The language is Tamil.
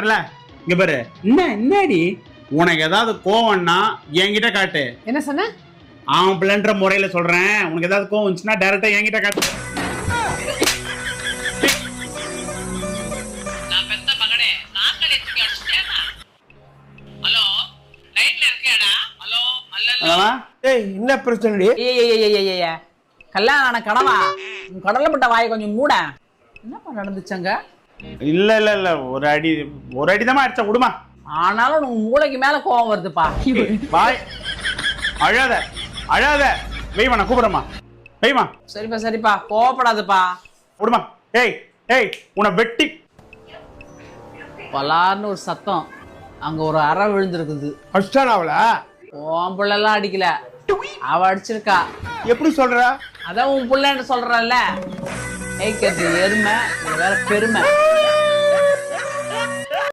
காட்டுறல இங்க பாரு. என்னடி உனக்கு ஏதாவது கோவம்னா என்கிட்ட காட்டு. என்ன சொன்ன? அவன் பிள்ளைன்ற முறையில சொல்றேன். உனக்கு ஏதாவது கோவம் வந்துச்சுன்னா டைரக்டா என்கிட்ட காட்டு. நான் பெத்த மகனே நாங்களே தூக்கி அடிச்சிட்டேனா? ஹலோ லைன்ல இருக்கேடா? ஹலோ அல்லல்ல. ஏய் என்ன பிரச்சனைடி? ஏய் கல்யாணம் ஆன கனவா? உன் கடலை பட்ட வாயை கொஞ்சம் மூட. என்னப்பா நடந்துச்சங்க? இல்ல ஒரு அடி தான் அடிச்சா விடுமா. ஆனாலும் உன் மூளைக்கு மேல கோவம் வருதுப்பா. பாய் அழாத வெய்மா, நான் கூப்பிடுறேம்மா. வெய்மா. சரிப்பா கோவப்படாதுப்பா. விடுமா. ஏய் உன்னை வெட்டி. பலார்னு ஒரு சத்தம். அங்க ஒரு அறை விழுந்திருக்குது. அடிச்சானா அவள? உன் பிள்ளைலாம் அடிக்கல, அவ அடிச்சிருக்கா. எப்படி சொல்ற? அதான் உன் பிள்ளைன்னு சொல்றல்ல. ஏய்க்கிறது எருமை, இது வேற பெருமை.